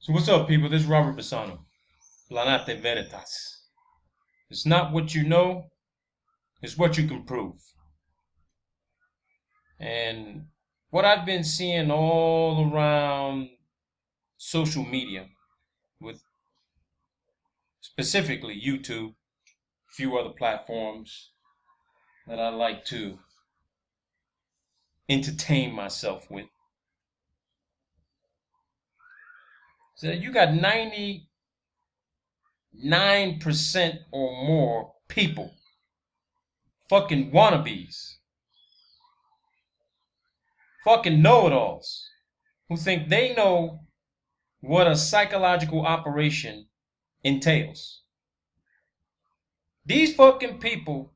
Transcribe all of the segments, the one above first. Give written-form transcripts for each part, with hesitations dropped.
So what's up, people? This is Robert Bassano. Planate Veritas. It's not what you know, it's what you can prove. And what I've been seeing all around social media, with specifically YouTube, a few other platforms that I like to entertain myself with, is that you got 99% or more people, fucking wannabes, fucking know-it-alls, who think they know what a psychological operation entails. These fucking people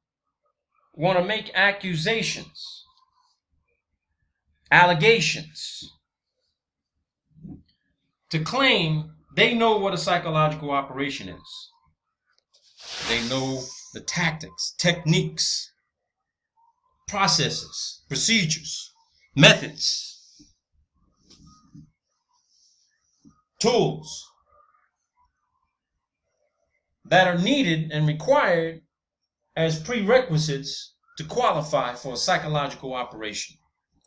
want to make accusations, allegations, to claim they know what a psychological operation is. They know the tactics, techniques, processes, procedures, methods, tools that are needed and required as prerequisites to qualify for a psychological operation.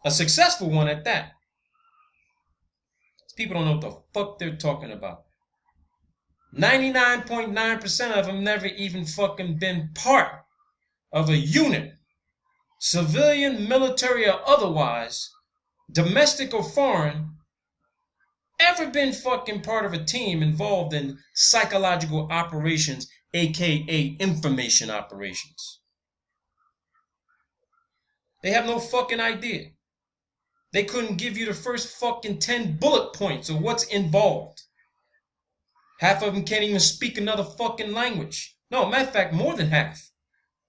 A successful one at that. People don't know what the fuck they're talking about. 99.9% of them never even fucking been part of a unit, civilian, military, or otherwise, domestic or foreign, ever been fucking part of a team involved in psychological operations, aka information operations. They have no fucking idea. They couldn't give you the first fucking 10 bullet points of what's involved. Half of them can't even speak another fucking language. No, matter of fact, more than half.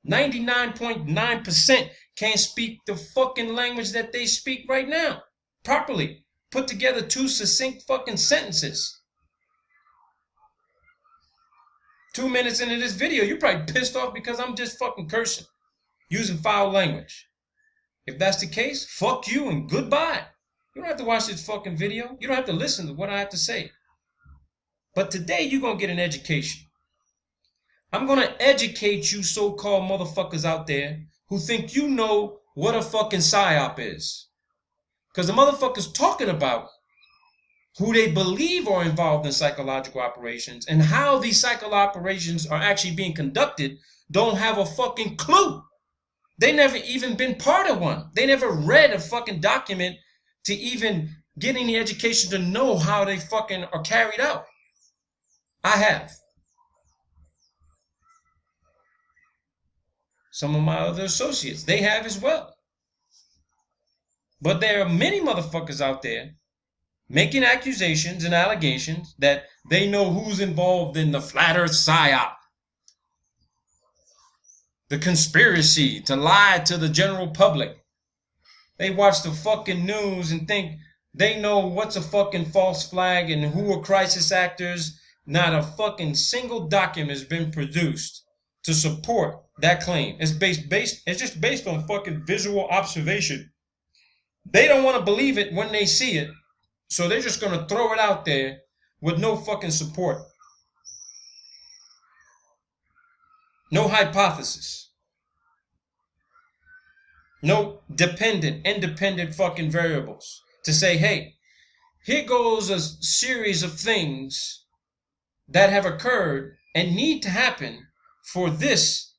99.9% can't speak the fucking language that they speak right now properly. Put together two succinct fucking sentences. 2 minutes into this video, you're probably pissed off because I'm just fucking cursing, using foul language. If that's the case, fuck you and goodbye. You don't have to watch this fucking video. You don't have to listen to what I have to say. But today you're going to get an education. I'm going to educate you so-called motherfuckers out there who think you know what a fucking psyop is. Because the motherfuckers talking about who they believe are involved in psychological operations and how these psychological operations are actually being conducted don't have a fucking clue. They never even been part of one. They never read a fucking document to even get any education to know how they fucking are carried out. I have. Some of my other associates, they have as well. But there are many motherfuckers out there making accusations and allegations that they know who's involved in the flat earth psyop. The conspiracy to lie to the general public. They watch the fucking news and think they know what's a fucking false flag and who are crisis actors. Not a fucking single document has been produced to support that claim. It's just based on fucking visual observation. They don't want to believe it when they see it, so they're just going to throw it out there with no fucking support. No hypothesis. No independent fucking variables to say, hey, here goes a series of things that have occurred and need to happen for this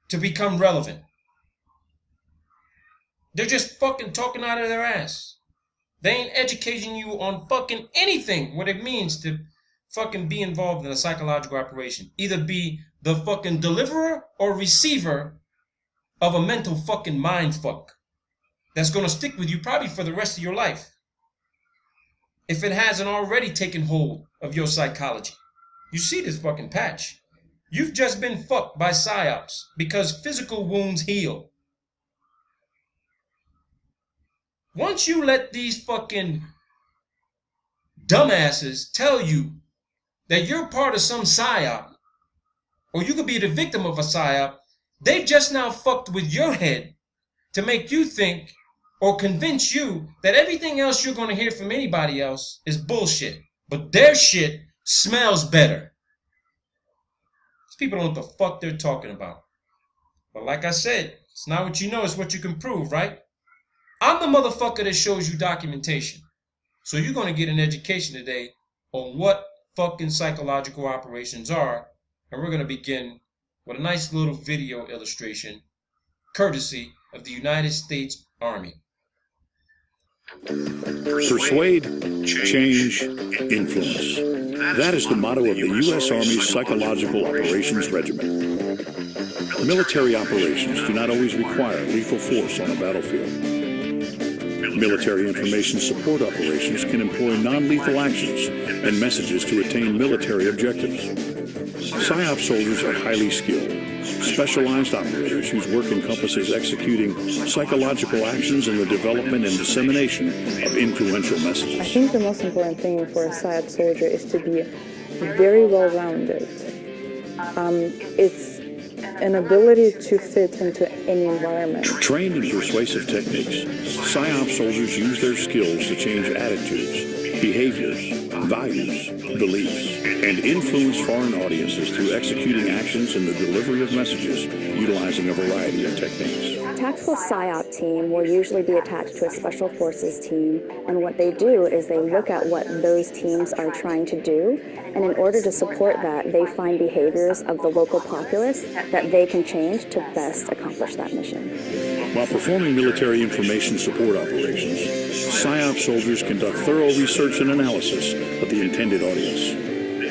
to become relevant. They're just fucking talking out of their ass. They ain't educating you on fucking anything what it means to fucking be involved in a psychological operation. Either be the fucking deliverer or receiver of a mental fucking mind fuck that's going to stick with you probably for the rest of your life. If it hasn't already taken hold of your psychology. You see this fucking patch. You've just been fucked by psyops because physical wounds heal. Once you let these fucking dumbasses tell you that you're part of some psyop, or you could be the victim of a psyop, they've just now fucked with your head to make you think or convince you that everything else you're going to hear from anybody else is bullshit. but their shit smells better. These people don't know what the fuck they're talking about. But like I said, it's not what you know, it's what you can prove, right? I'm the motherfucker that shows you documentation. So you're going to get an education today on what fucking psychological operations are. And we're going to begin with a nice little video illustration, courtesy of the United States Army. Persuade, change, influence. That is the motto of the U.S. Army's Psychological Operations Regiment. Military operations do not always require lethal force on a battlefield. Military information support operations can employ non-lethal actions and messages to attain military objectives. PSYOP soldiers are highly skilled, specialized operators whose work encompasses executing psychological actions and the development and dissemination of influential messages. I think the most important thing for a PSYOP soldier is to be very well-rounded. It's an ability to fit into any environment. Trained in persuasive techniques, PSYOP soldiers use their skills to change attitudes, behaviors, values, beliefs, and influence foreign audiences through executing actions and the delivery of messages utilizing a variety of techniques. A tactical PSYOP team will usually be attached to a special forces team, and what they do is they look at what those teams are trying to do, and in order to support that, they find behaviors of the local populace that they can change to best accomplish that mission. While performing military information support operations, PSYOP soldiers conduct thorough research and analysis of the intended audience.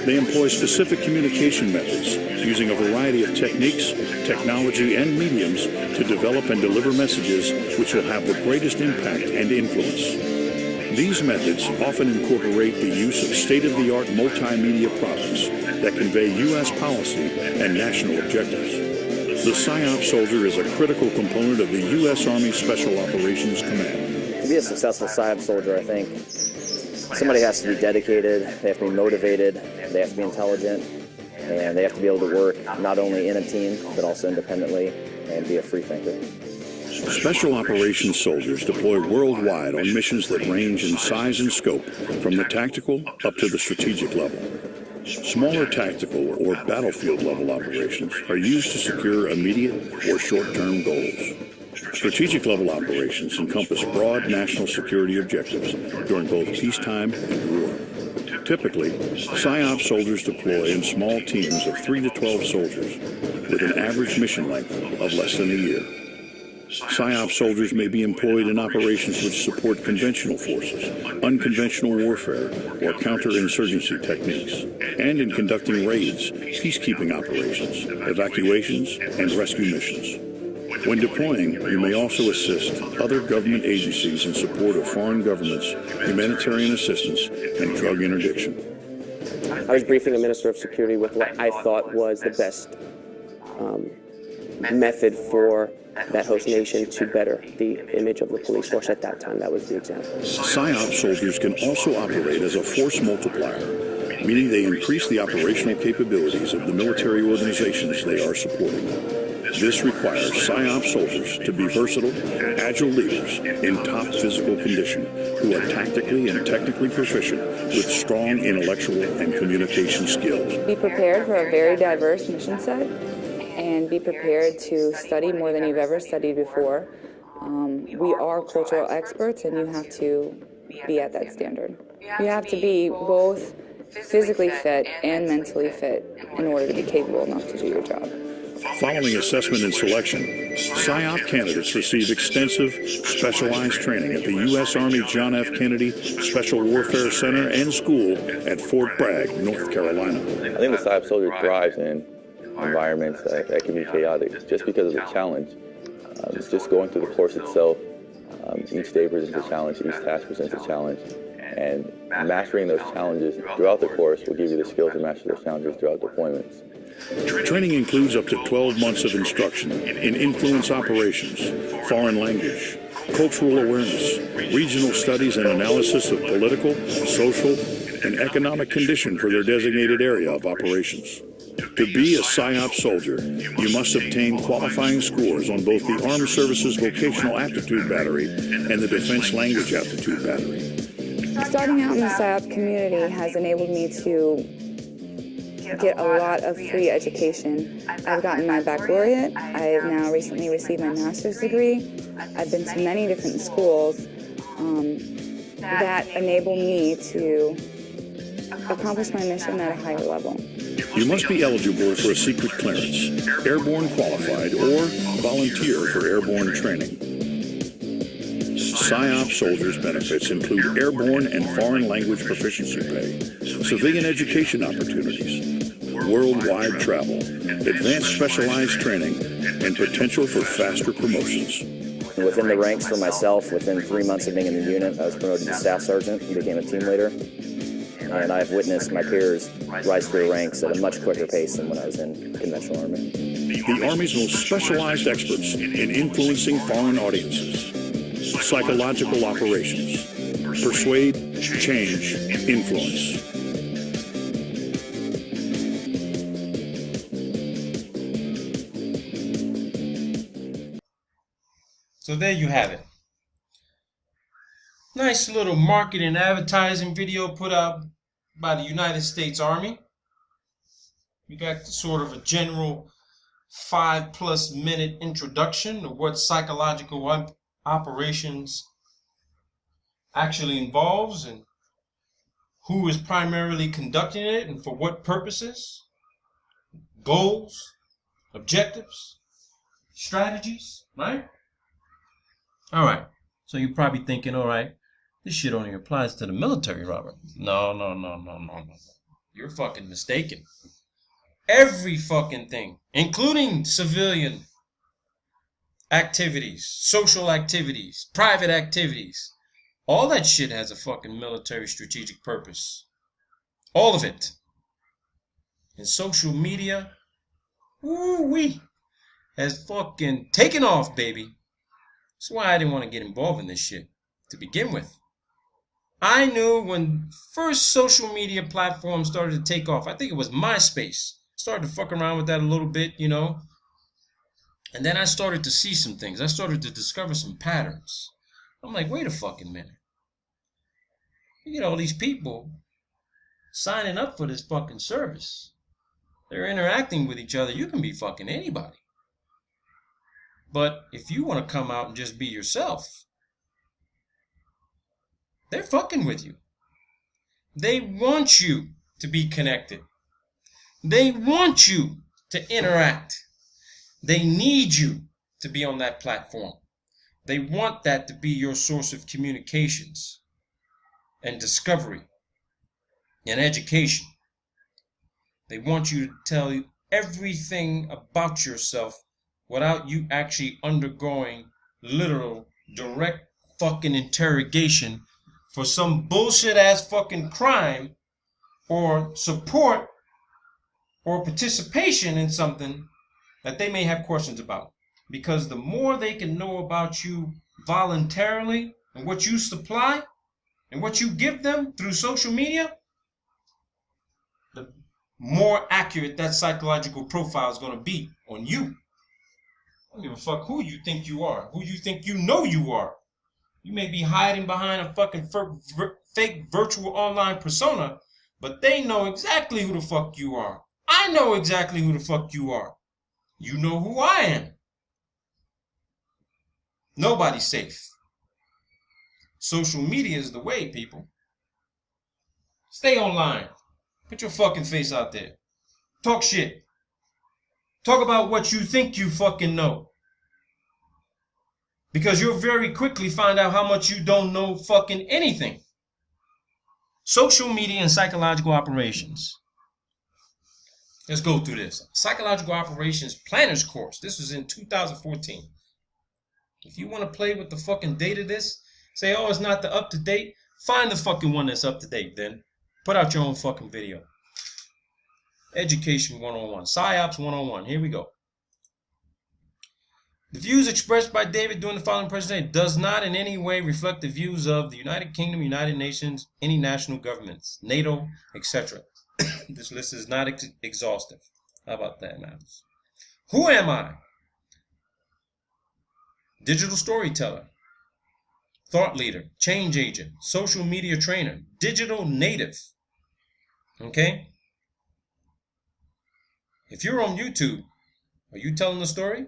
They employ specific communication methods using a variety of techniques, technology, and mediums to develop and deliver messages which will have the greatest impact and influence. These methods often incorporate the use of state-of-the-art multimedia products that convey U.S. policy and national objectives. The PSYOP soldier is a critical component of the U.S. Army Special Operations Command. To be a successful PSYOP soldier, I think somebody has to be dedicated, they have to be motivated, they have to be intelligent, and they have to be able to work not only in a team, but also independently, and be a free thinker. Special Operations soldiers deploy worldwide on missions that range in size and scope from the tactical up to the strategic level. Smaller tactical or battlefield level operations are used to secure immediate or short-term goals. Strategic level operations encompass broad national security objectives during both peacetime and war. Typically, PSYOP soldiers deploy in small teams of 3 to 12 soldiers with an average mission length of less than a year. PSYOP soldiers may be employed in operations which support conventional forces, unconventional warfare, or counterinsurgency techniques, and in conducting raids, peacekeeping operations, evacuations, and rescue missions. When deploying, you may also assist other government agencies in support of foreign governments, humanitarian assistance, and drug interdiction. I was briefing the Minister of Security with what I thought was the best method for that host nation to better the image of the police force at that time. That was the example. PSYOP soldiers can also operate as a force multiplier, meaning they increase the operational capabilities of the military organizations they are supporting. This requires PSYOP soldiers to be versatile, agile leaders in top physical condition who are tactically and technically proficient with strong intellectual and communication skills. Be prepared for a very diverse mission set and be prepared to study more than you've ever studied before. We are cultural experts and you have to be at that standard. You have to be both physically fit and mentally fit in order to be capable enough to do your job. Following assessment and selection, PSYOP candidates receive extensive, specialized training at the U.S. Army John F. Kennedy Special Warfare Center and School at Fort Bragg, North Carolina. I think the PSYOP soldier thrives in environments that can be chaotic just because of the challenge. Just going through the course itself, each day presents a challenge, each task presents a challenge, and mastering those challenges throughout the course will give you the skills to master those challenges throughout deployments. Training includes up to 12 months of instruction in influence operations, foreign language, cultural awareness, regional studies and analysis of political, social, and economic condition for their designated area of operations. To be a PSYOP soldier, you must obtain qualifying scores on both the Armed Services Vocational Aptitude Battery and the Defense Language Aptitude Battery. Starting out in the PSYOP community has enabled me to get a lot of free education. I've gotten my baccalaureate. I have now recently received my master's degree. I've been to many different schools that enable me to accomplish my mission at a higher level. You must be eligible for a secret clearance, airborne qualified, or volunteer for airborne training. PSYOP soldiers' benefits include airborne and foreign language proficiency pay, civilian education opportunities, worldwide travel, advanced specialized training, and potential for faster promotions. Within the ranks for myself, within 3 months of being in the unit, I was promoted to staff sergeant and became a team leader. And I've witnessed my peers rise through the ranks at a much quicker pace than when I was in conventional Army. The Army's most specialized experts in influencing foreign audiences. Psychological operations. Persuade, change, influence. So there you have it. Nice little marketing and advertising video put out by the United States Army. We got sort of a general 5+ minute introduction of what psychological operations actually involves and who is primarily conducting it and for what purposes, goals, objectives, strategies, right? All right. So you're probably thinking, all right, this shit only applies to the military, Robert. No. You're fucking mistaken. Every fucking thing, including civilian activities, social activities, private activities, all that shit has a fucking military strategic purpose. All of it. And social media, woo-wee, has fucking taken off, baby. That's why I didn't want to get involved in this shit to begin with. I knew when first social media platforms started to take off, I think it was MySpace. Started to fuck around with that a little bit, you know. And then I started to see some things. I started to discover some patterns. I'm like, wait a fucking minute. You get all these people signing up for this fucking service. They're interacting with each other. You can be fucking anybody. But if you want to come out and just be yourself, they're fucking with you. They want you to be connected. They want you to interact. They need you to be on that platform. They want that to be your source of communications and discovery and education. They want you to tell you everything about yourself without you actually undergoing literal, direct fucking interrogation for some bullshit ass fucking crime or support or participation in something that they may have questions about. Because the more they can know about you voluntarily and what you supply and what you give them through social media, the more accurate that psychological profile is going to be on you. I don't give a fuck who you think you are, who you think you know you are. You may be hiding behind a fucking fake virtual online persona, but they know exactly who the fuck you are. I know exactly who the fuck you are. You know who I am. Nobody's safe. Social media is the way, people. Stay online. Put your fucking face out there. Talk shit. Talk about what you think you fucking know. Because you'll very quickly find out how much you don't know fucking anything. Social media and psychological operations. Let's go through this. Psychological Operations Planner's Course. This was in 2014. If you want to play with the fucking date of this, say, oh, it's not the up-to-date, find the fucking one that's up-to-date then. Put out your own fucking video. Education 101. PSYOPs 101. Here we go. The views expressed by David during the following presentation does not in any way reflect the views of the United Kingdom, United Nations, any national governments, NATO, etc. This list is not exhaustive. How about that, man? Who am I? Digital storyteller. thought leader, change agent, social media trainer, digital native. Okay? If you're on YouTube, are you telling the story?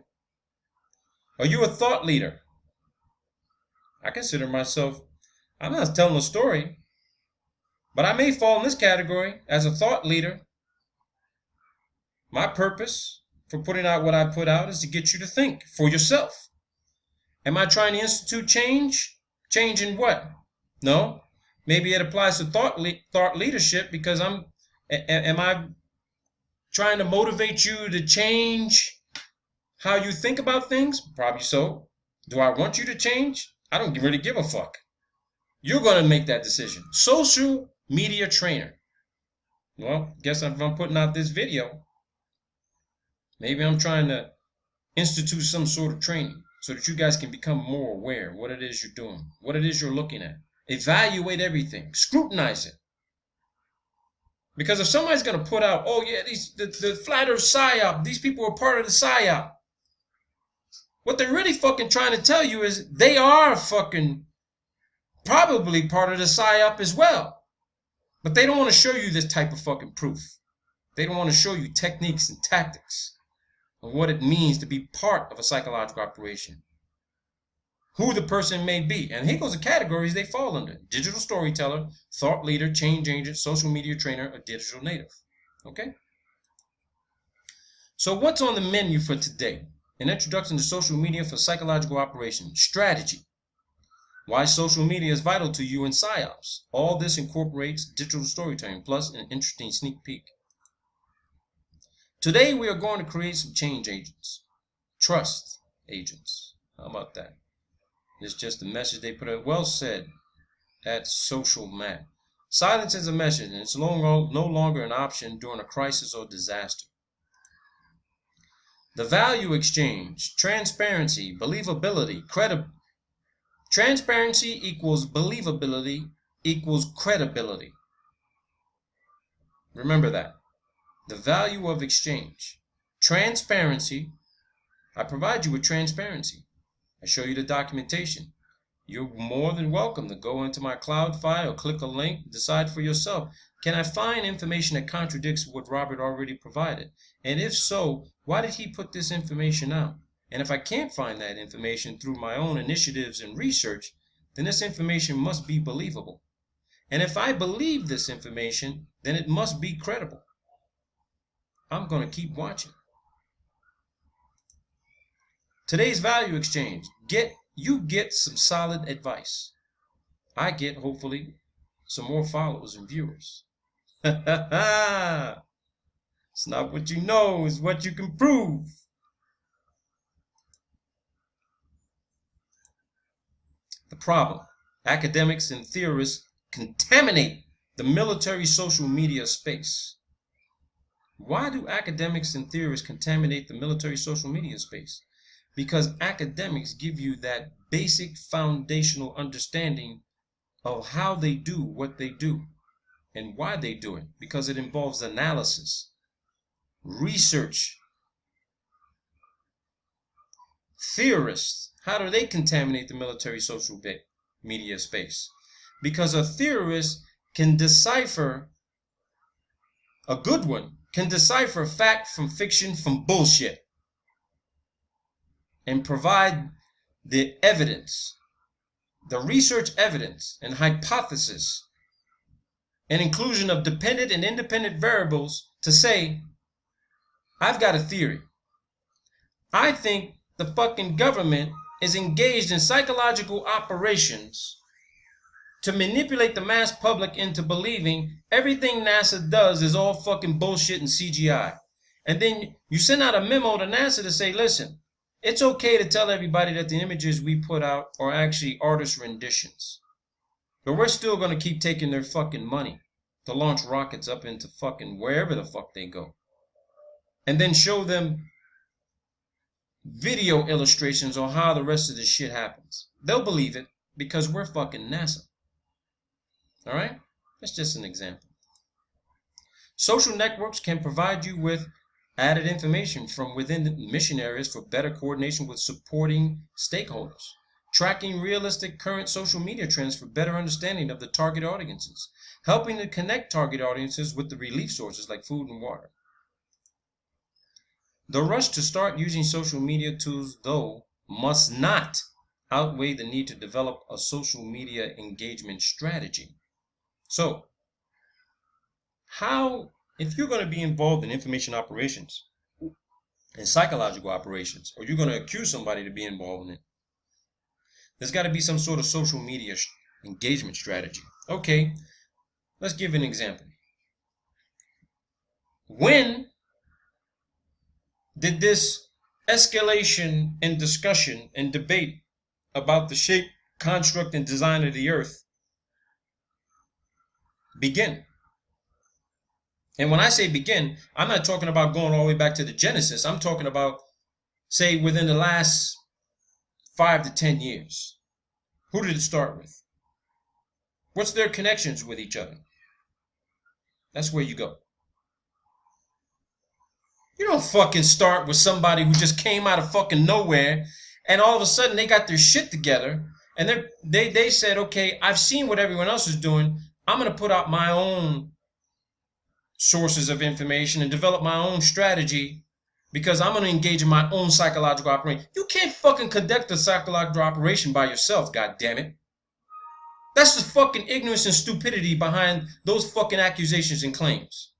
Are you a thought leader? I consider myself, I'm not telling a story, but I may fall in this category as a thought leader. My purpose for putting out what I put out is to get you to think for yourself. Am I trying to institute change? Change in what? No. Maybe it applies to thought leadership because am I trying to motivate you to change how you think about things? Probably so. Do I want you to change? I don't really give a fuck. You're going to make that decision. Social media trainer. Well, guess if I'm putting out this video, maybe I'm trying to institute some sort of training so that you guys can become more aware of what it is you're doing, what it is you're looking at. Evaluate everything. Scrutinize it. Because if somebody's going to put out, oh yeah, the flat earth psyop, these people are part of the psyop. What they're really fucking trying to tell you is they are fucking probably part of the psyop as well. But they don't want to show you this type of fucking proof. They don't want to show you techniques and tactics of what it means to be part of a psychological operation. Who the person may be. And here goes the categories they fall under. Digital storyteller, thought leader, change agent, social media trainer, or digital native. Okay? So what's on the menu for today? An introduction to social media for psychological operation. Strategy. Why social media is vital to you in PsyOps. All this incorporates digital storytelling, plus an interesting sneak peek. Today we are going to create some change agents. Trust agents. How about that? It's just a message they put out. Well said at Social Map. Silence is a message, and it's no longer an option during a crisis or disaster. The value exchange, transparency, believability, credibility. Transparency equals believability equals credibility. Remember that. The value of exchange. Transparency. I provide you with transparency. I show you the documentation. You're more than welcome to go into my cloud file or click a link, decide for yourself. Can I find information that contradicts what Robert already provided? And if so, why did he put this information out? And if I can't find that information through my own initiatives and research, then this information must be believable. And if I believe this information, then it must be credible. I'm going to keep watching. Today's value exchange. You get some solid advice. I get, hopefully, some more followers and viewers. It's not what you know, it's what you can prove. The problem. Academics and theorists contaminate the military social media space. Why do academics and theorists contaminate the military social media space? Because academics give you that basic foundational understanding of how they do what they do and why they do it, because it involves analysis, research. Theorists, how do they contaminate the military social media space? Because a theorist can decipher, a good one, can decipher fact from fiction from bullshit and provide the evidence, the research evidence and hypothesis and inclusion of dependent and independent variables to say, I've got a theory. I think the fucking government is engaged in psychological operations to manipulate the mass public into believing everything NASA does is all fucking bullshit and CGI. And then you send out a memo to NASA to say, listen, it's okay to tell everybody that the images we put out are actually artist renditions. But we're still going to keep taking their fucking money to launch rockets up into fucking wherever the fuck they go. And then show them video illustrations on how the rest of this shit happens. They'll believe it because we're fucking NASA. All right? That's just an example. Social networks can provide you with added information from within the mission areas for better coordination with supporting stakeholders. tracking realistic current social media trends for better understanding of the target audiences, helping to connect target audiences with the relief sources like food and water. The rush to start using social media tools, though, must not outweigh the need to develop a social media engagement strategy. So, if you're going to be involved in information operations and psychological operations, or you're going to accuse somebody to be involved in it, there's got to be some sort of social media engagement strategy. Okay, let's give an example. When did this escalation in discussion and debate about the shape, construct, and design of the earth begin? And when I say begin, I'm not talking about going all the way back to the Genesis. I'm talking about, say, within the last 5 to 10 years. Who did it start with? What's their connections with each other? That's where you go. You don't fucking start with somebody who just came out of fucking nowhere and all of a sudden they got their shit together and they said, okay, I've seen what everyone else is doing. I'm going to put out my own sources of information and develop my own strategy because I'm going to engage in my own psychological operation. You can't fucking conduct a psychological operation by yourself, goddammit. That's the fucking ignorance and stupidity behind those fucking accusations and claims.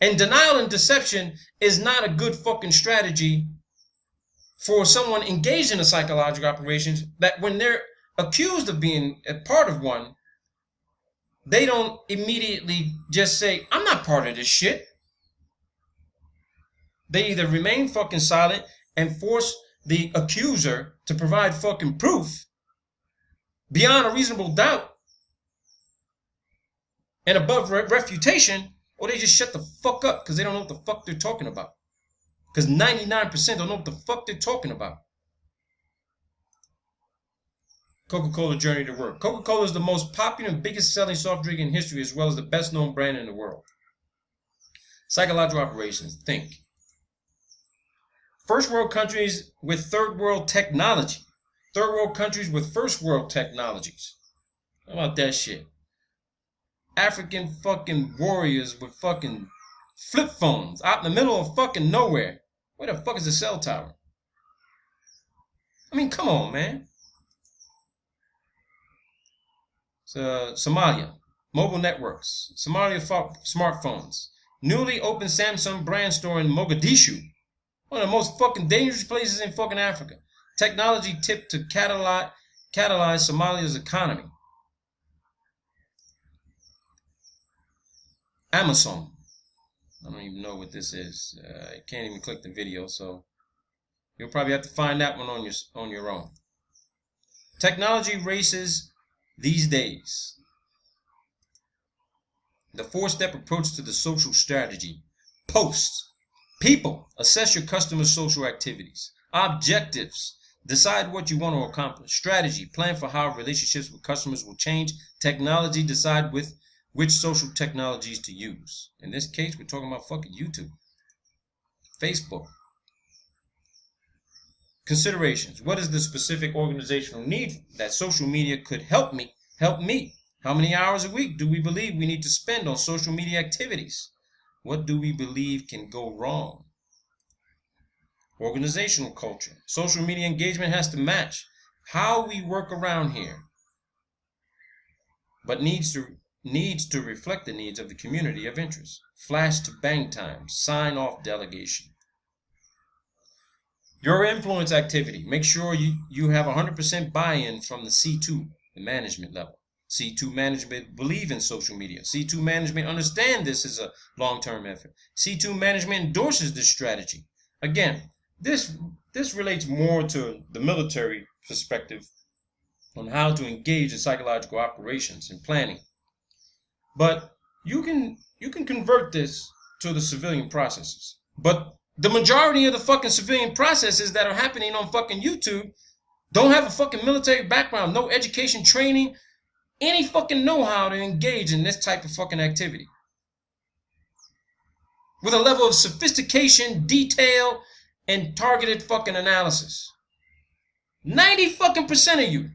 And denial and deception is not a good fucking strategy for someone engaged in a psychological operations, that when they're accused of being a part of one, they don't immediately just say, I'm not part of this shit. They either remain fucking silent and force the accuser to provide fucking proof beyond a reasonable doubt and above refutation, or they just shut the fuck up because they don't know what the fuck they're talking about. Because 99% don't know what the fuck they're talking about. Coca-Cola journey to work. Coca-Cola is the most popular and biggest selling soft drink in history, as well as the best known brand in the world. Psychological operations. Think. First world countries with third world technology. Third world countries with first world technologies. How about that shit? African fucking warriors with fucking flip phones out in the middle of fucking nowhere. Where the fuck is the cell tower? I mean, come on, man. Somalia, mobile networks, Somalia smartphones, newly opened Samsung brand store in Mogadishu, one of the most fucking dangerous places in fucking Africa. Technology tipped to catalyze Somalia's economy. Amazon. I don't even know what this is. I can't even click the video, so you'll probably have to find that one on your own. Technology races these days. The 4-step approach to the social strategy. Posts. People. Assess your customers' social activities. Objectives. Decide what you want to accomplish. Strategy. Plan for how relationships with customers will change. Technology. Decide which social technologies to use. In this case, we're talking about fucking YouTube. Facebook. Considerations. What is the specific organizational need that social media could help me? How many hours a week do we believe we need to spend on social media activities? What do we believe can go wrong? Organizational culture. Social media engagement has to match how we work around here, but needs to reflect the needs of the community of interest. Flash to bang time. Sign off delegation. Your influence activity. Make sure you have 100% buy-in from the C2, the management level. C2 management believe in social media. C2 management understand this is a long-term effort. C2 management endorses this strategy. Again, this relates more to the military perspective on how to engage in psychological operations and planning. But you can convert this to the civilian processes. But the majority of the fucking civilian processes that are happening on fucking YouTube don't have a fucking military background, no education, training, any fucking know-how to engage in this type of fucking activity. With a level of sophistication, detail, and targeted fucking analysis. 90 fucking percent of you.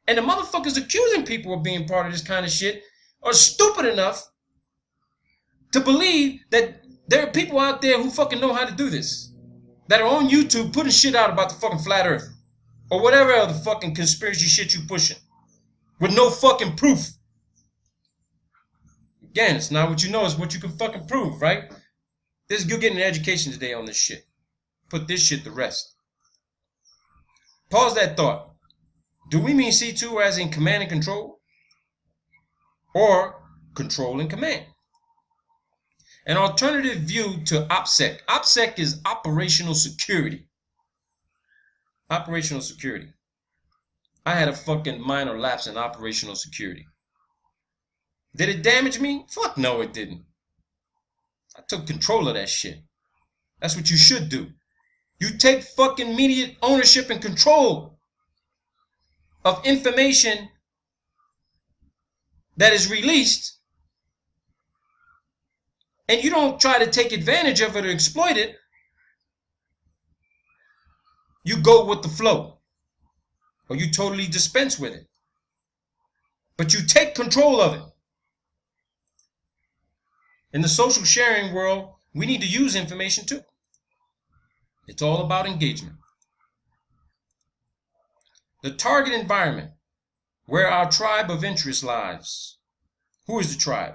And the motherfuckers accusing people of being part of this kind of shit are stupid enough to believe that there are people out there who fucking know how to do this. That are on YouTube putting shit out about the fucking flat earth. Or whatever other fucking conspiracy shit you pushing. With no fucking proof. Again, it's not what you know, it's what you can fucking prove, right? You're getting an education today on this shit. Put this shit to rest. Pause that thought. Do we mean C2 as in command and control? Or control and command? An alternative view to OPSEC. OPSEC is operational security. Operational security. I had a fucking minor lapse in operational security. Did it damage me? Fuck no, it didn't. I took control of that shit. That's what you should do. You take fucking immediate ownership and control of information that is released, and you don't try to take advantage of it or exploit it. You go with the flow, or you totally dispense with it. But you take control of it. In the social sharing world, we need to use information too. It's all about engagement. The target environment where our tribe of interest lies. Who is the tribe?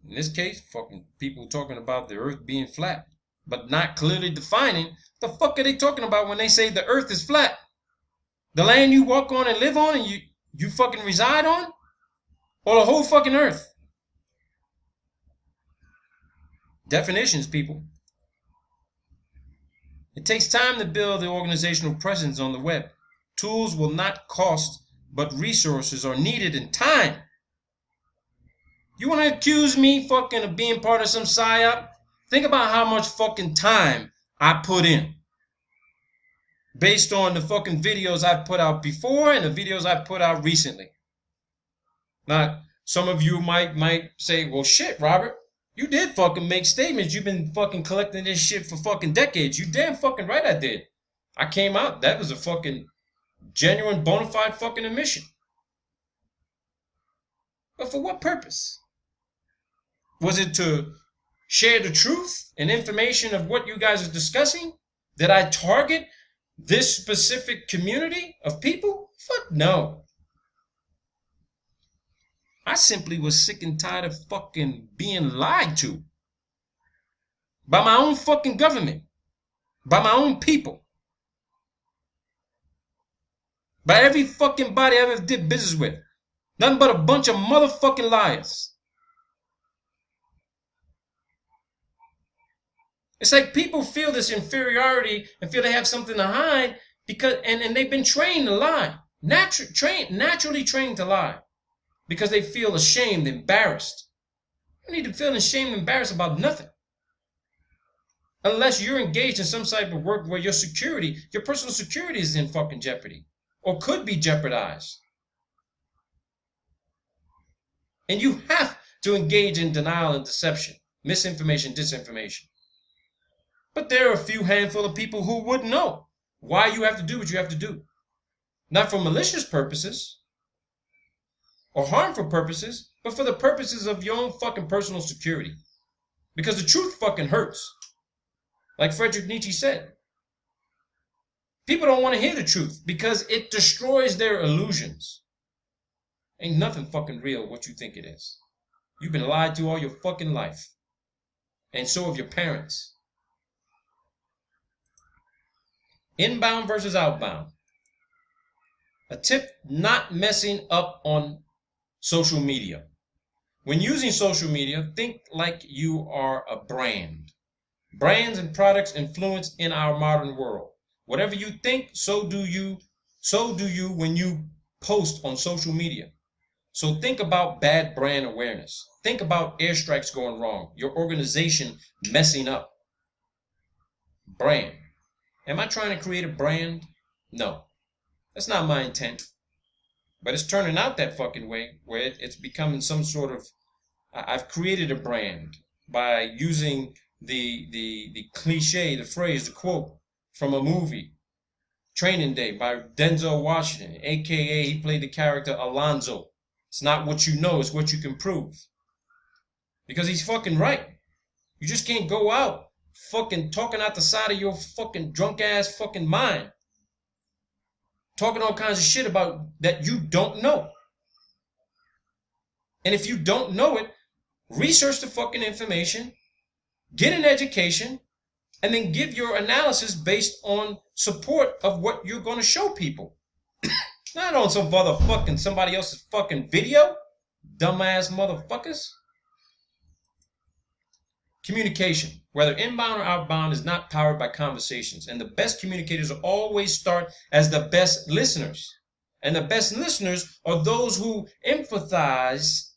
In this case, fucking people talking about the earth being flat, but not clearly defining the fuck are they talking about when they say the earth is flat. The land you walk on and live on and you fucking reside on? Or the whole fucking earth? Definitions, people. It takes time to build the organizational presence on the web. Tools will not cost, but resources are needed in time. You want to accuse me fucking of being part of some psyop? Think about how much fucking time I put in. Based on the fucking videos I've put out before and the videos I've put out recently. Now, some of you might say, well, shit, Robert. You did fucking make statements. You've been fucking collecting this shit for fucking decades. You damn fucking right I did. I came out. That was a fucking genuine, bona fide fucking admission. But for what purpose? Was it to share the truth and information of what you guys are discussing? Did I target this specific community of people? Fuck no. I simply was sick and tired of fucking being lied to. By my own fucking government. By my own people. By every fucking body I ever did business with. Nothing but a bunch of motherfucking liars. It's like people feel this inferiority and feel they have something to hide because and they've been trained to lie. Naturally trained to lie. Because they feel ashamed, embarrassed. You need to feel ashamed and embarrassed about nothing. Unless you're engaged in some type of work where your security, your personal security is in fucking jeopardy. Or could be jeopardized. And you have to engage in denial and deception. Misinformation, disinformation. But there are a few handful of people who would know why you have to do what you have to do. Not for malicious purposes. Or harmful purposes, but for the purposes of your own fucking personal security. Because the truth fucking hurts. Like Friedrich Nietzsche said. People don't want to hear the truth because it destroys their illusions. Ain't nothing fucking real what you think it is. You've been lied to all your fucking life. And so have your parents. Inbound versus outbound. A tip: not messing up on social media. When using social media, think like you are a brand. Brands and products influence in our modern world. Whatever you think, so do you when you post on social media. So think about bad brand awareness. Think about airstrikes going wrong. Your organization messing up. Brand. Am I trying to create a brand? No. That's not my intent. But it's turning out that fucking way, where it's becoming some sort of, I've created a brand by using the cliche, the phrase, the quote from a movie. Training Day by Denzel Washington, aka he played the character Alonzo. It's not what you know, it's what you can prove. Because he's fucking right. You just can't go out fucking talking out the side of your fucking drunk ass fucking mind. Talking all kinds of shit about that you don't know. And if you don't know it, research the fucking information, get an education, and then give your analysis based on support of what you're going to show people. Not on some motherfucking somebody else's fucking video. Dumbass motherfuckers. Communication, whether inbound or outbound, is not powered by conversations. And the best communicators always start as the best listeners. And the best listeners are those who empathize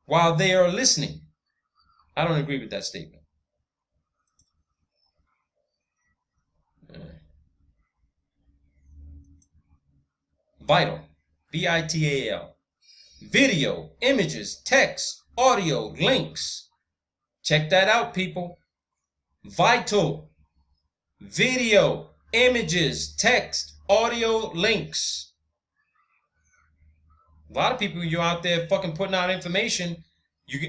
while they are listening. I don't agree with that statement. Vital, V-I-T-A-L. Video, images, text, audio, links. Check that out, people. Vital. Video, images, text, audio, links. A lot of people, you're out there fucking putting out information.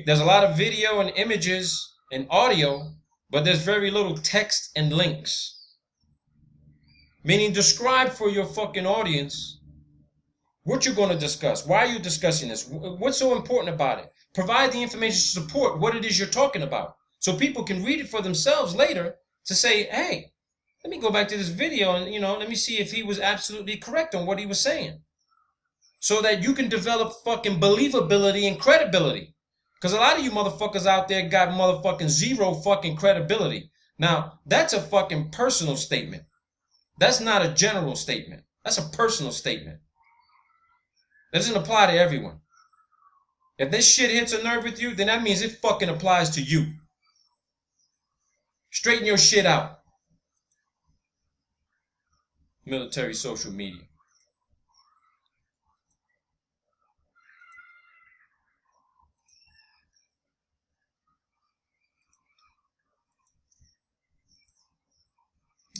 There's a lot of video and images and audio, but there's very little text and links. Meaning describe for your fucking audience what you're going to discuss. Why are you discussing this? What's so important about it? Provide the information to support what it is you're talking about. So people can read it for themselves later to say, hey, let me go back to this video and, let me see if he was absolutely correct on what he was saying. So that you can develop fucking believability and credibility. Because a lot of you motherfuckers out there got motherfucking zero fucking credibility. Now, that's a fucking personal statement. That's not a general statement. That's a personal statement. That doesn't apply to everyone. If this shit hits a nerve with you, then that means it fucking applies to you. Straighten your shit out. Military social media.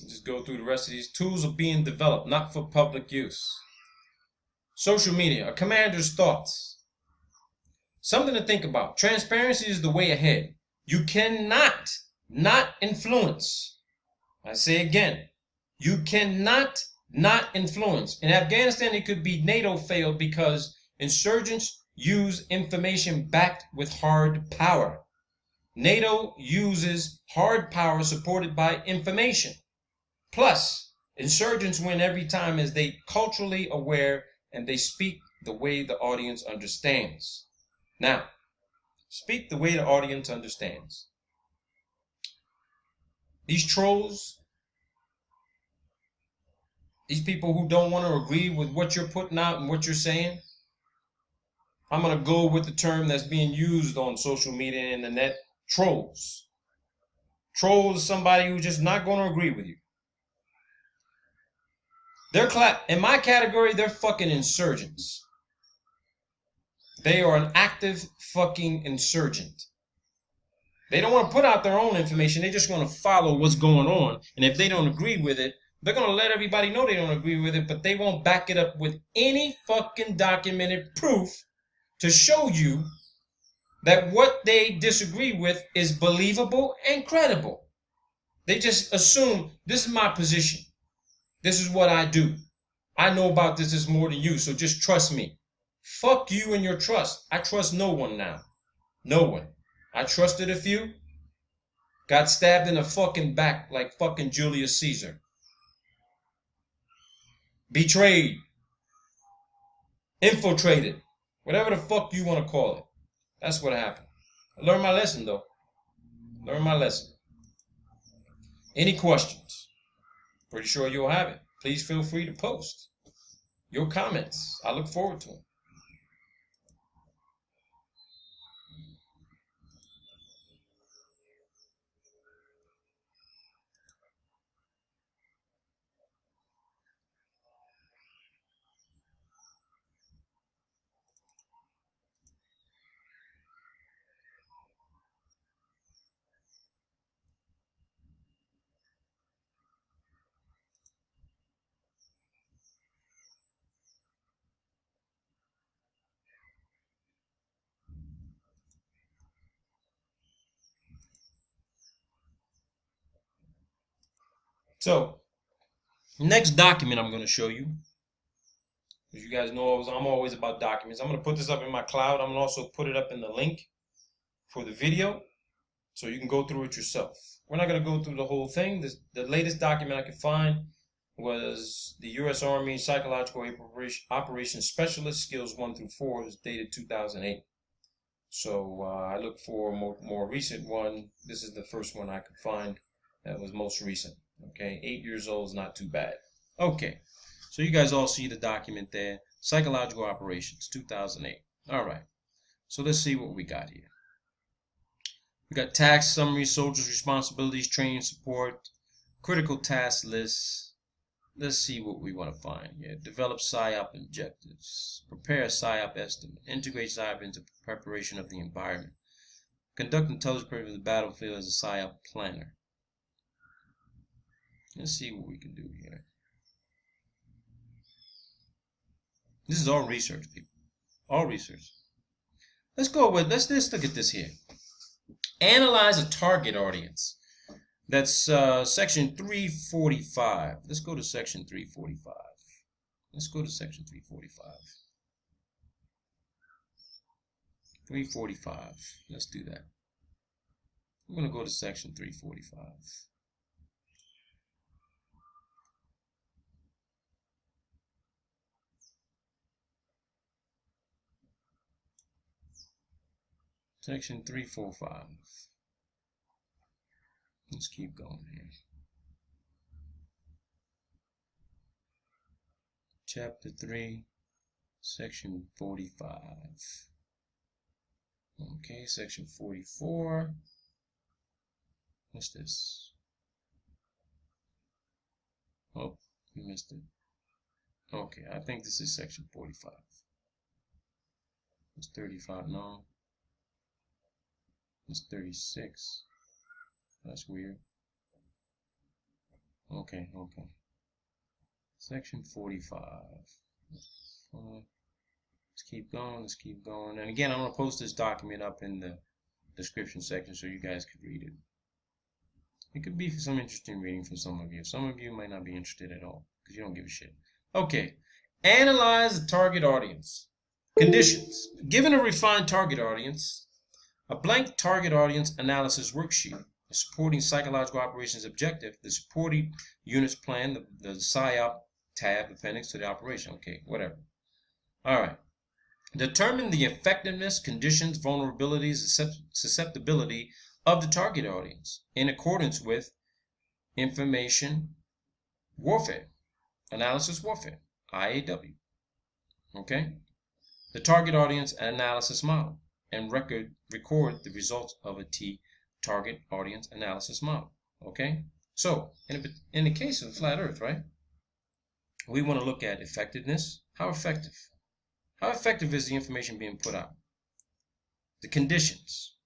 Just go through the rest of these. Tools are being developed, not for public use. Social media, a commander's thoughts. Something to think about. Transparency is the way ahead. You cannot not influence. I say again, you cannot not influence. In Afghanistan, it could be NATO failed because insurgents use information backed with hard power. NATO uses hard power supported by information. Plus, insurgents win every time as they culturally aware and they speak the way the audience understands. Now, speak the way the audience understands. These trolls, these people who don't want to agree with what you're putting out and what you're saying, I'm going to go with the term that's being used on social media and the net, trolls. Trolls is somebody who's just not going to agree with you. In my category, they're fucking insurgents. They are an active fucking insurgent. They don't want to put out their own information. They just want to follow what's going on. And if they don't agree with it, they're going to let everybody know they don't agree with it, but they won't back it up with any fucking documented proof to show you that what they disagree with is believable and credible. They just assume this is my position. This is what I do. I know about this more than you, so just trust me. Fuck you and your trust. I trust no one now. No one. I trusted a few. Got stabbed in the fucking back like fucking Julius Caesar. Betrayed. Infiltrated. Whatever the fuck you want to call it. That's what happened. I learned my lesson though. Learned my lesson. Any questions? Pretty sure you'll have it. Please feel free to post your comments. I look forward to them. So, next document I'm going to show you. As you guys know, I'm always about documents. I'm going to put this up in my cloud. I'm going to also put it up in the link for the video so you can go through it yourself. We're not going to go through the whole thing. The latest document I could find was the U.S. Army Psychological Operations Specialist, Skills 1 through 4. It was dated 2008. So I look for a more recent one. This is the first one I could find that was most recent. Okay, 8 years old is not too bad. Okay, so you guys all see the document there. Psychological Operations, 2008. All right, so let's see what we got here. We got task summary, soldiers' responsibilities, training support, critical task lists. Let's see what we want to find here. Develop PSYOP objectives. Prepare a PSYOP estimate. Integrate PSYOP into preparation of the environment. Conduct intelligence prep of the battlefield as a PSYOP planner. Let's see what we can do here. This is all research, people. All research. Let's look at this here. Analyze a target audience. That's section 345. Let's go to section 345. Let's go to section 345. 345. Let's do that. I'm going to go to section 345. Section 345. Let's keep going here. Chapter 3, section 45. Okay, section 44. What's this? Oh, we missed it. Okay, I think this is section 45. It's 35, no. It's 36. That's weird. Okay. Section 45. Let's keep going. And again, I'm going to post this document up in the description section so you guys can read it. It could be some interesting reading for some of you. Some of you might not be interested at all because you don't give a shit. Okay. Analyze the target audience. Conditions. Given a refined target audience, a blank target audience analysis worksheet, a supporting psychological operations objective, the supporting units plan, the PSYOP tab appendix to the operation. Okay, whatever. All right. Determine the effectiveness, conditions, vulnerabilities, and susceptibility of the target audience in accordance with information warfare, analysis warfare, IAW. Okay. The target audience analysis model and record the results of a target audience analysis model. Okay, so in the case of flat Earth, right, we want to look at effectiveness. How effective is the information being put out? The conditions.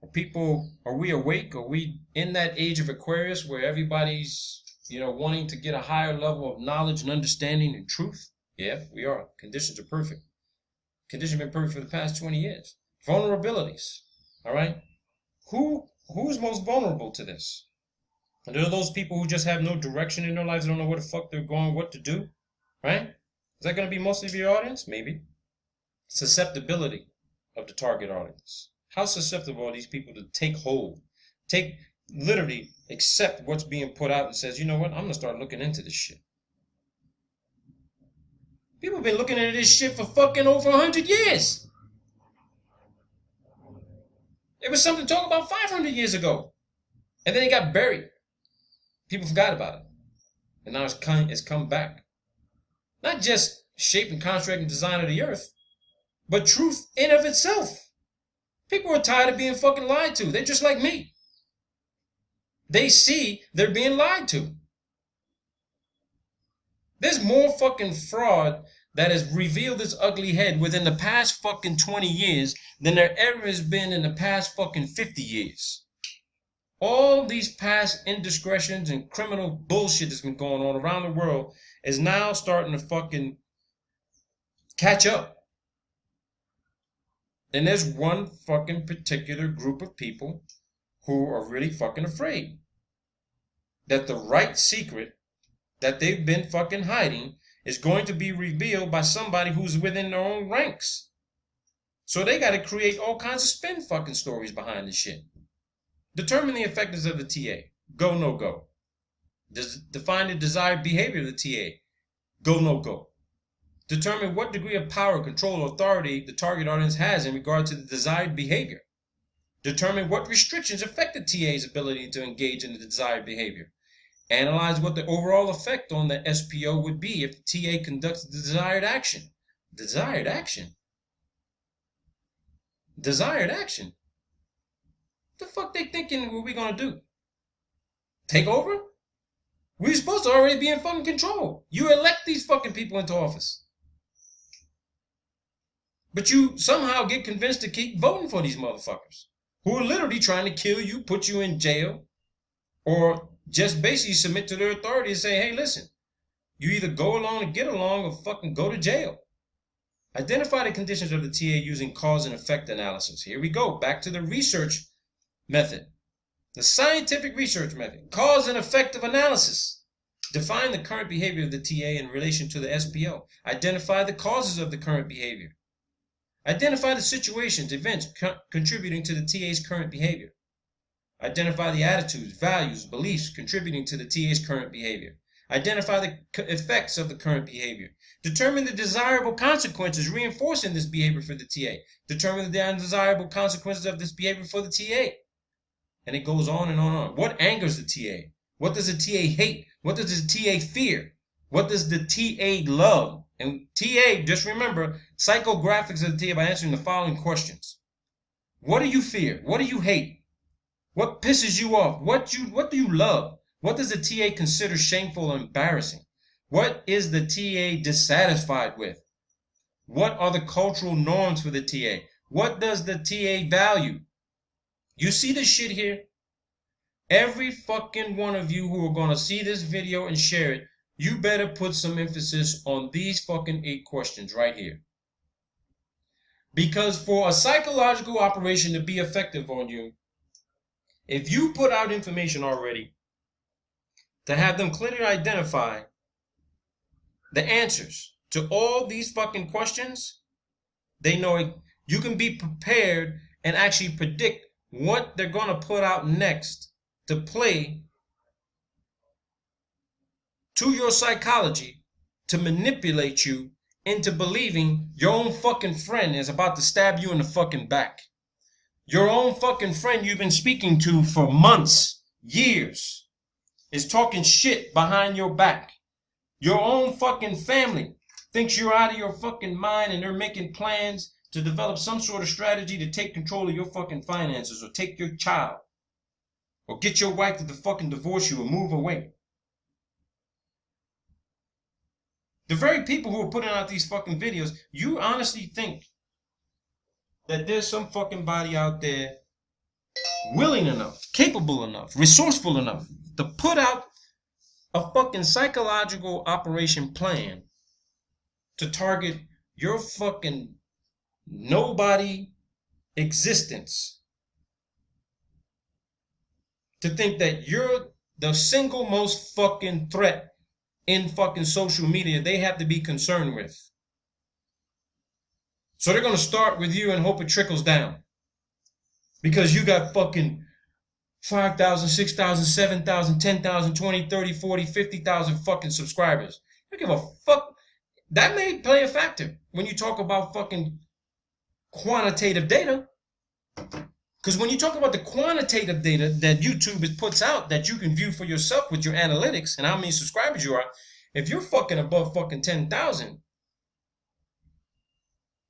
Are we awake? Are we in that age of Aquarius where everybody's wanting to get a higher level of knowledge and understanding and truth? Yeah, we are. Conditions are perfect. Conditions have been perfect for the past 20 years. Vulnerabilities. All right. Who's most vulnerable to this? And there are those people who just have no direction in their lives, don't know where the fuck they're going, what to do, right? Is that going to be most of your audience? Maybe. Susceptibility of the target audience. How susceptible are these people to take hold, literally accept what's being put out and says, you know what, I'm going to start looking into this shit. People have been looking into this shit for fucking over 100 years. It was something to talk about 500 years ago. And then it got buried. People forgot about it. And now it's come back. Not just shape and construct and design of the earth, but truth in of itself. People are tired of being fucking lied to. They're just like me. They see they're being lied to. There's more fucking fraud that has revealed its ugly head within the past fucking 20 years than there ever has been in the past fucking 50 years. All these past indiscretions and criminal bullshit that's been going on around the world is now starting to fucking catch up. And there's one fucking particular group of people who are really fucking afraid. that the right secret that they've been fucking hiding is going to be revealed by somebody who's within their own ranks. So they got to create all kinds of spin fucking stories behind this shit. Determine the effectiveness of the TA. Go, no go. Define the desired behavior of the TA. Go, no go. Determine what degree of power, control, or authority the target audience has in regard to the desired behavior. Determine what restrictions affect the TA's ability to engage in the desired behavior. Analyze what the overall effect on the SPO would be if the TA conducts the desired action. Desired action? Desired action? What the fuck they thinking what we gonna do? Take over? We're supposed to already be in fucking control. You elect these fucking people into office. But you somehow get convinced to keep voting for these motherfuckers who are literally trying to kill you, put you in jail, or just basically submit to their authority and say, hey, listen, you either go along and get along or fucking go to jail. Identify the conditions of the TA using cause and effect analysis. Here we go, back to the research method. The scientific research method. Cause and effective analysis. Define the current behavior of the TA in relation to the SPO. Identify the causes of the current behavior. Identify the situations, events contributing to the TA's current behavior. Identify the attitudes, values, beliefs contributing to the TA's current behavior. Identify the effects of the current behavior. Determine the desirable consequences reinforcing this behavior for the TA. Determine the undesirable consequences of this behavior for the TA. And it goes on and on and on. What angers the TA? What does the TA hate? What does the TA fear? What does the TA love? And TA, just remember, psychographics of the TA by answering the following questions. What do you fear? What do you hate? What pisses you off? What do you love? What does the TA consider shameful or embarrassing? What is the TA dissatisfied with? What are the cultural norms for the TA? What does the TA value? You see this shit here? Every fucking one of you who are going to see this video and share it, you better put some emphasis on these fucking 8 questions right here. Because for a psychological operation to be effective on you, if you put out information already to have them clearly identify the answers to all these fucking questions, they know it, you can be prepared and actually predict what they're going to put out next to play to your psychology to manipulate you into believing your own fucking friend is about to stab you in the fucking back. Your own fucking friend you've been speaking to for months, years, is talking shit behind your back. Your own fucking family thinks you're out of your fucking mind and they're making plans to develop some sort of strategy to take control of your fucking finances or take your child or get your wife to fucking divorce you or move away. The very people who are putting out these fucking videos, you honestly think that there's some fucking body out there willing enough, capable enough, resourceful enough to put out a fucking psychological operation plan to target your fucking nobody existence, to think that you're the single most fucking threat in fucking social media they have to be concerned with. So they're going to start with you and hope it trickles down. Because you got fucking 5,000, 6,000, 7,000, 10,000, 20, 30, 40, 50,000 fucking subscribers. I don't give a fuck. That may play a factor when you talk about fucking quantitative data. Because when you talk about the quantitative data that YouTube puts out that you can view for yourself with your analytics and how many subscribers you are, if you're fucking above fucking 10,000,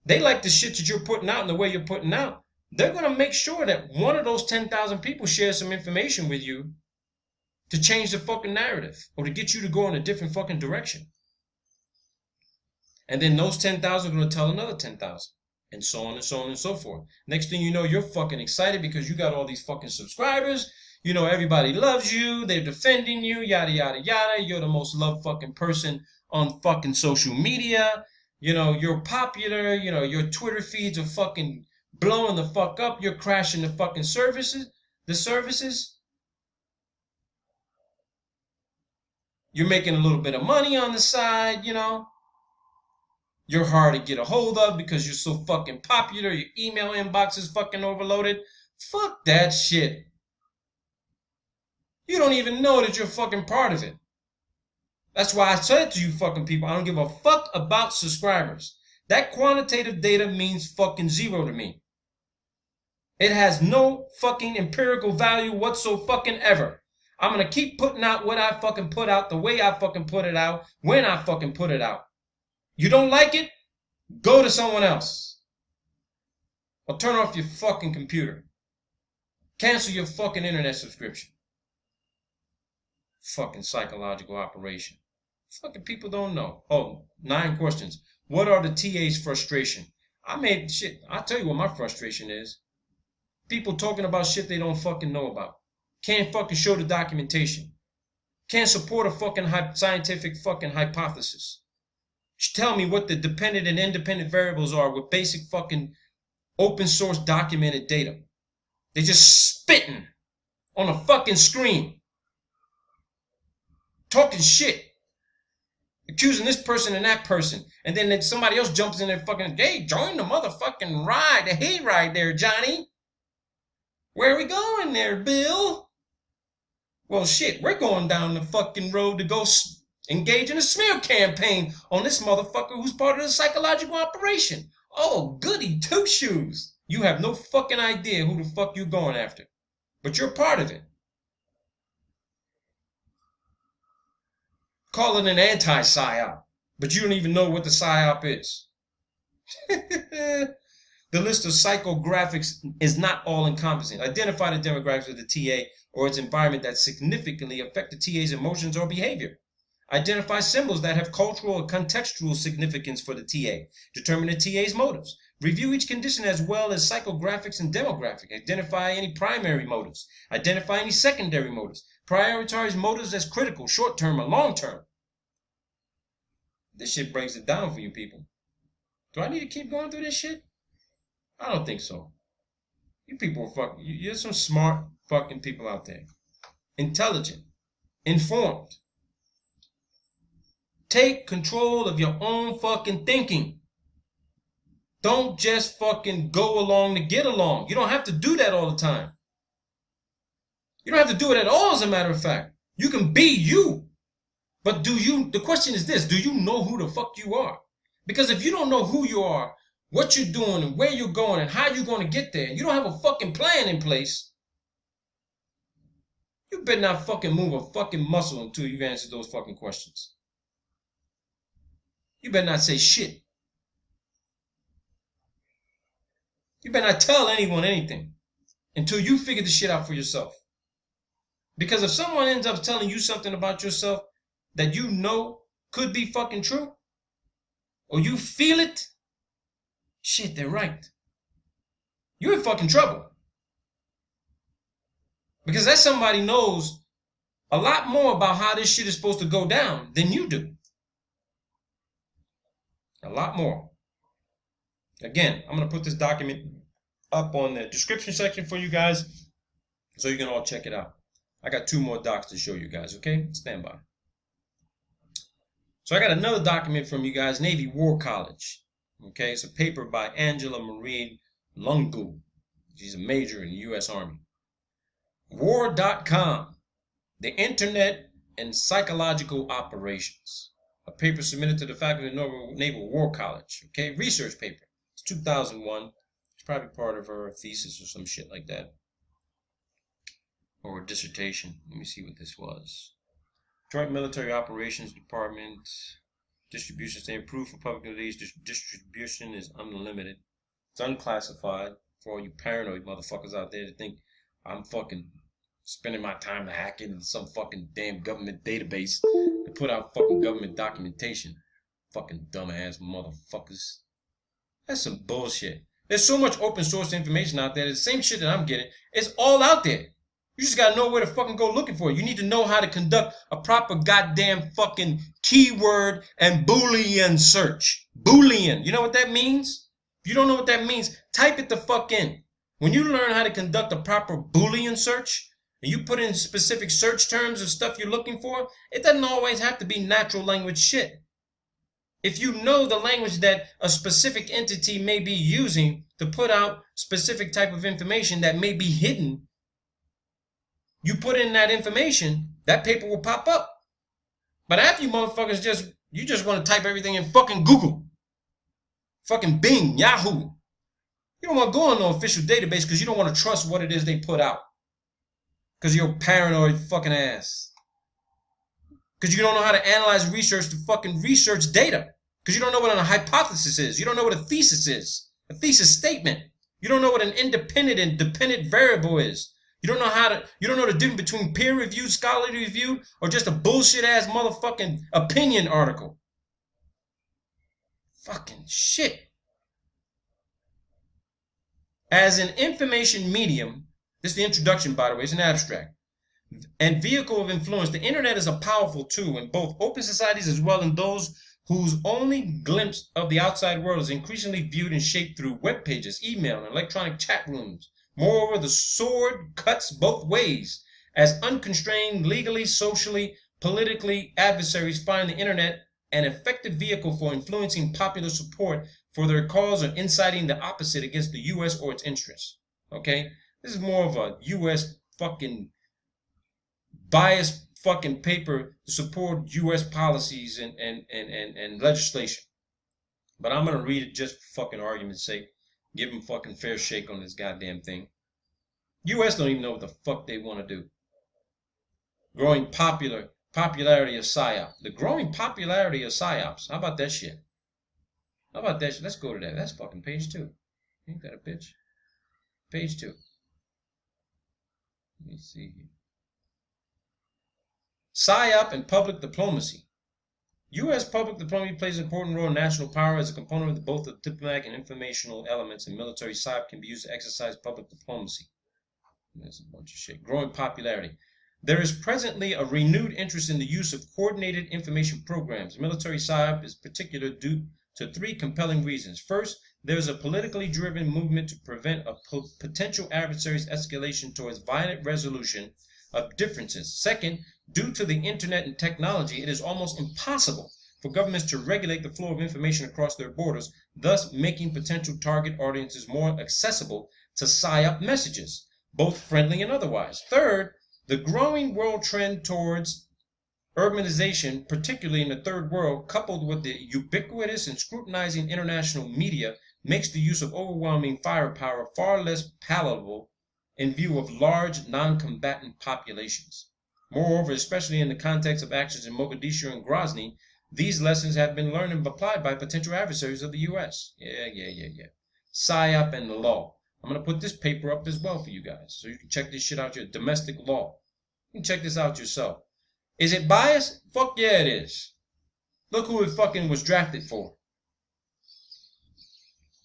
they like the shit that you're putting out and the way you're putting out. They're going to make sure that one of those 10,000 people shares some information with you to change the fucking narrative or to get you to go in a different fucking direction. And then those 10,000 are going to tell another 10,000. And so on and so on and so forth. Next thing you know, you're fucking excited because you got all these fucking subscribers. You know, everybody loves you. They're defending you, yada, yada, yada. You're the most loved fucking person on fucking social media. You know, you're popular. You know, your Twitter feeds are fucking blowing the fuck up. You're crashing the fucking services. You're making a little bit of money on the side, you know. You're hard to get a hold of because you're so fucking popular. Your email inbox is fucking overloaded. Fuck that shit. You don't even know that you're fucking part of it. That's why I said to you fucking people, I don't give a fuck about subscribers. That quantitative data means fucking zero to me. It has no fucking empirical value whatsoever fucking ever. I'm gonna keep putting out what I fucking put out the way I fucking put it out when I fucking put it out. You don't like it? Go to someone else. Or turn off your fucking computer. Cancel your fucking internet subscription. Fucking psychological operation. Fucking people don't know. Oh, 9 questions. What are the TA's frustration? I'll tell you what my frustration is. People talking about shit they don't fucking know about. Can't fucking show the documentation. Can't support a fucking scientific fucking hypothesis. Tell me what the dependent and independent variables are with basic fucking open source documented data. They're just spitting on a fucking screen. Talking shit. Accusing this person and that person. And then somebody else jumps in there fucking, hey, join the motherfucking ride, the hayride there, Johnny. Where are we going there, Bill? Well, shit, we're going down the fucking road to go engage in a smear campaign on this motherfucker who's part of the psychological operation. Oh, goody two-shoes. You have no fucking idea who the fuck you're going after. But you're part of it. Call it an anti-psyop. But you don't even know what the psyop is. The list of psychographics is not all-encompassing. Identify the demographics of the TA or its environment that significantly affect the TA's emotions or behavior. Identify symbols that have cultural or contextual significance for the TA. Determine the TA's motives. Review each condition as well as psychographics and demographics. Identify any primary motives. Identify any secondary motives. Prioritize motives as critical, short-term or long-term. This shit breaks it down for you people. Do I need to keep going through this shit? I don't think so. You people are fucking, you're some smart fucking people out there. Intelligent. Informed. Take control of your own fucking thinking. Don't just fucking go along to get along. You don't have to do that all the time. You don't have to do it at all, as a matter of fact. You can be you. But the question is this, do you know who the fuck you are? Because if you don't know who you are, what you're doing and where you're going and how you're going to get there, and you don't have a fucking plan in place, you better not fucking move a fucking muscle until you've answered those fucking questions. You better not say shit. You better not tell anyone anything until you figure the shit out for yourself. Because if someone ends up telling you something about yourself that you know could be fucking true, or you feel it, shit, they're right. You're in fucking trouble. Because that somebody knows a lot more about how this shit is supposed to go down than you do. A lot more. Again, I'm going to put this document up on the description section for you guys so you can all check it out. I got 2 more docs to show you guys, okay? Stand by. So I got another document from you guys, Navy War College. Okay, it's a paper by Angela Marie Lungu. She's a major in the U.S. Army. War.com, the Internet and Psychological Operations. A paper submitted to the faculty of Naval War College. Okay, research paper. It's 2001. It's probably part of her thesis or some shit like that. Or a dissertation. Let me see what this was. Joint Military Operations Department. Distribution statement. Proof for public release. Distribution is unlimited. It's unclassified. For all you paranoid motherfuckers out there that think I'm fucking spending my time to hack into some fucking damn government database to put out fucking government documentation. Fucking dumbass motherfuckers. That's some bullshit. There's so much open source information out there. The same shit that I'm getting. It's all out there. You just gotta know where to fucking go looking for it. You need to know how to conduct a proper goddamn fucking keyword and Boolean search. Boolean. You know what that means? If you don't know what that means, type it the fuck in. When you learn how to conduct a proper Boolean search, and you put in specific search terms of stuff you're looking for, it doesn't always have to be natural language shit. If you know the language that a specific entity may be using to put out specific type of information that may be hidden, you put in that information, that paper will pop up. But after you motherfuckers just want to type everything in fucking Google, fucking Bing, Yahoo. You don't want to go on no official database because you don't want to trust what it is they put out. Because you're a paranoid fucking ass. Because you don't know how to analyze research to fucking research data. Because you don't know what a hypothesis is. You don't know what a thesis is. A thesis statement. You don't know what an independent and dependent variable is. You don't know the difference between peer review, scholarly review, or just a bullshit ass motherfucking opinion article. Fucking shit. As an information medium, this is the introduction, by the way, it's an abstract, and vehicle of influence, the internet is a powerful tool in both open societies as well as those whose only glimpse of the outside world is increasingly viewed and shaped through web pages, email, and electronic chat rooms. Moreover, the sword cuts both ways, as unconstrained legally, socially, politically adversaries find the internet an effective vehicle for influencing popular support for their cause or inciting the opposite against the U.S. or its interests. Okay? This is more of a U.S. fucking biased fucking paper to support U.S. policies and legislation. But I'm going to read it just for fucking argument's sake. Give them fucking fair shake on this goddamn thing. U.S. don't even know what the fuck they want to do. Growing popularity of PSYOP. The growing popularity of PSYOPs. How about that shit? How about that shit? Let's go to that. That's fucking page 2. Ain't that a bitch? Page 2. Let me see here. PSYOP and public diplomacy. U.S. public diplomacy plays an important role in national power as a component of both the diplomatic and informational elements, and military PSYOP can be used to exercise public diplomacy. That's a bunch of shit. Growing popularity. There is presently a renewed interest in the use of coordinated information programs. Military PSYOP is particular due to 3 compelling reasons. First, there is a politically driven movement to prevent a potential adversary's escalation towards violent resolution of differences. Second, due to the internet and technology, it is almost impossible for governments to regulate the flow of information across their borders, thus making potential target audiences more accessible to PSYOP messages, both friendly and otherwise. Third, the growing world trend towards urbanization, particularly in the third world, coupled with the ubiquitous and scrutinizing international media, makes the use of overwhelming firepower far less palatable in view of large non-combatant populations. Moreover, especially in the context of actions in Mogadishu and Grozny, these lessons have been learned and applied by potential adversaries of the U.S. Yeah. PSYOP and the law. I'm going to put this paper up as well for you guys, so you can check this shit out, your domestic law. You can check this out yourself. Is it biased? Fuck yeah, it is. Look who it fucking was drafted for.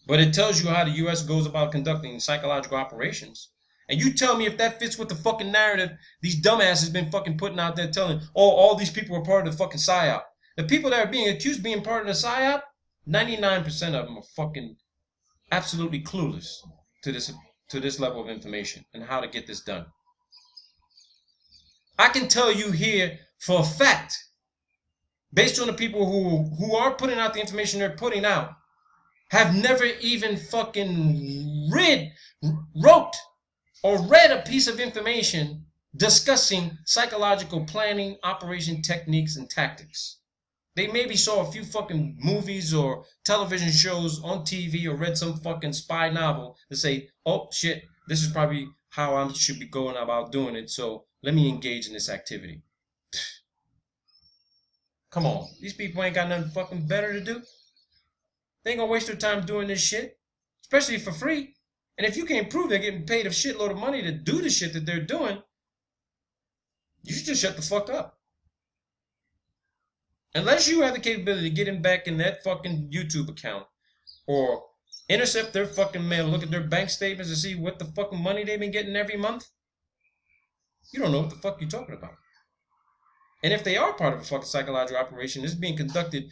But it tells you how the U.S. goes about conducting psychological operations. And you tell me if that fits with the fucking narrative these dumbasses been fucking putting out there telling, oh, all these people are part of the fucking PSYOP. The people that are being accused of being part of the PSYOP, 99% of them are fucking absolutely clueless to this level of information and how to get this done. I can tell you here for a fact, based on the people who are putting out the information they're putting out, have never even fucking wrote or read a piece of information discussing psychological planning, operation techniques, and tactics. They maybe saw a few fucking movies or television shows on TV or read some fucking spy novel to say, oh shit, this is probably how I should be going about doing it, so let me engage in this activity. Come on, these people ain't got nothing fucking better to do. They ain't gonna waste their time doing this shit, especially for free. And if you can't prove they're getting paid a shitload of money to do the shit that they're doing, you should just shut the fuck up. Unless you have the capability to get him back in that fucking YouTube account or intercept their fucking mail, look at their bank statements and see what the fucking money they've been getting every month, you don't know what the fuck you're talking about. And if they are part of a fucking psychological operation, it's being conducted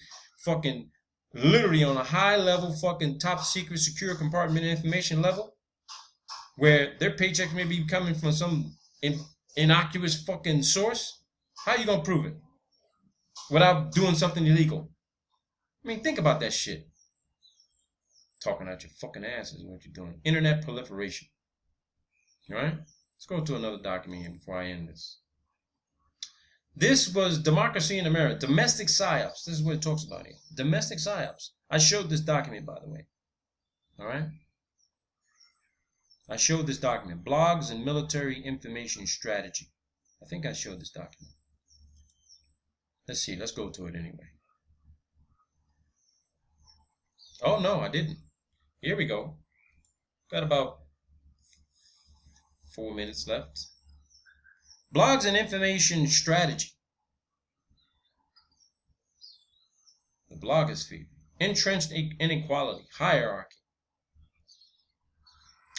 fucking literally on a high level fucking top secret secure compartment information level, where their paychecks may be coming from some innocuous fucking source, how are you gonna prove it? Without doing something illegal. I mean, think about that shit. Talking out your fucking ass is what you're doing. Internet proliferation. Alright? Let's go to another document here before I end this. This was Democracy in America. Domestic psyops. This is what it talks about here. Domestic psyops. I showed this document, by the way. Alright? I showed this document. Blogs and Military Information Strategy. I think I showed this document. Let's see. Let's go to it anyway. Oh, no, I didn't. Here we go. Got about 4 minutes left. Blogs and Information Strategy. The blogosphere. Entrenched inequality. Hierarchy.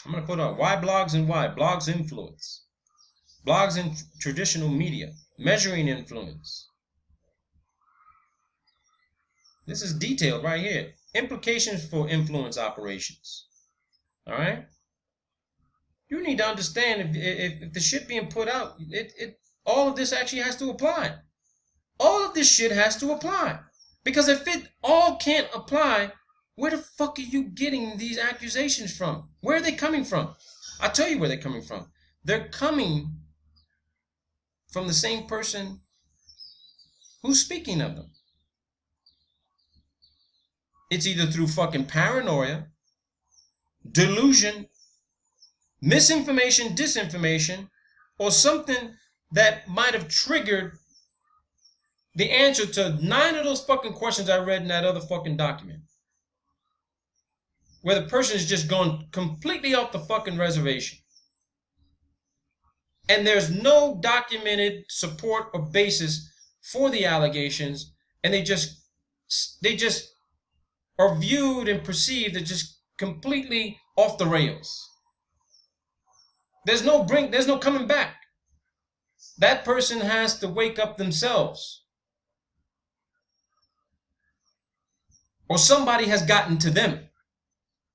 I'm going to put on why blogs and why. Blogs influence. Blogs in traditional media. Measuring influence. This is detailed right here. Implications for influence operations. Alright? You need to understand if the shit being put out, all of this actually has to apply. All of this shit has to apply. Because if it all can't apply, where the fuck are you getting these accusations from? Where are they coming from? I'll tell you where they're coming from. They're coming from the same person who's speaking of them. It's either through fucking paranoia, delusion, misinformation, disinformation, or something that might have triggered the answer to 9 of those fucking questions I read in that other fucking document. Where the person is just gone completely off the fucking reservation. And there's no documented support or basis for the allegations, and they just are viewed and perceived as just completely off the rails. There's no coming back. That person has to wake up themselves. Or somebody has gotten to them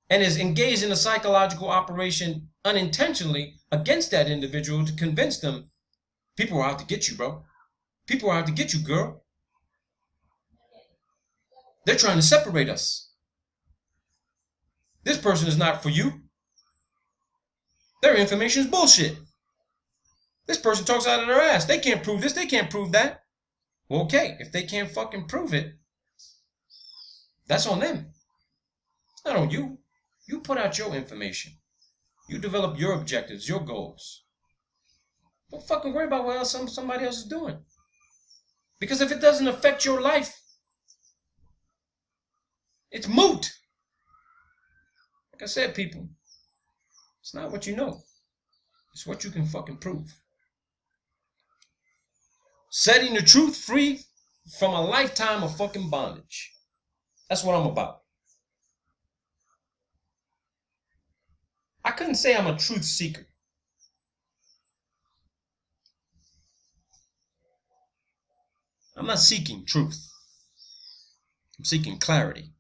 and is engaged in a psychological operation unintentionally against that individual to convince them, people are out to get you, bro. People are out to get you, girl. They're trying to separate us. This person is not for you. Their information is bullshit. This person talks out of their ass. They can't prove this. They can't prove that. Well, okay, if they can't fucking prove it, that's on them. It's not on you. You put out your information. You develop your objectives, your goals. Don't fucking worry about what else somebody else is doing. Because if it doesn't affect your life, it's moot. Like I said, people, it's not what you know. It's what you can fucking prove. Setting the truth free from a lifetime of fucking bondage. That's what I'm about. I couldn't say I'm a truth seeker. I'm not seeking truth. I'm seeking clarity.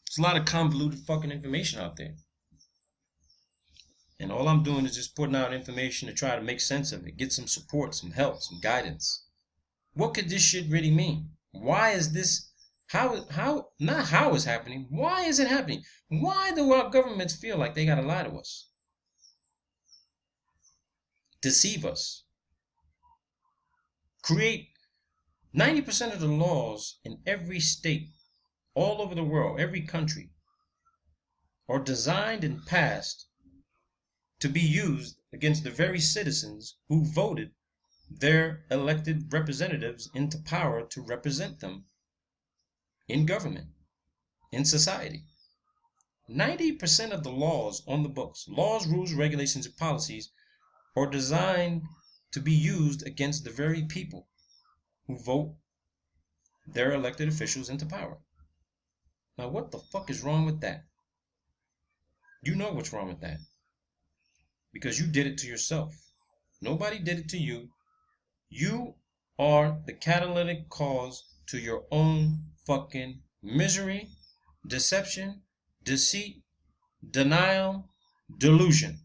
There's a lot of convoluted fucking information out there. And all I'm doing is just putting out information to try to make sense of it, get some support, some help, some guidance. What could this shit really mean? Why is this, not how it's happening, why is it happening? Why do our governments feel like they gotta lie to us? Deceive us. Create 90% of the laws in every state, all over the world, every country, are designed and passed to be used against the very citizens who voted their elected representatives into power to represent them in government, in society. 90% of the laws on the books, laws, rules, regulations, and policies are designed to be used against the very people who vote their elected officials into power. Now, what the fuck is wrong with that? You know what's wrong with that. Because you did it to yourself. Nobody did it to you. You are the catalytic cause to your own fucking misery, deception, deceit, denial, delusion.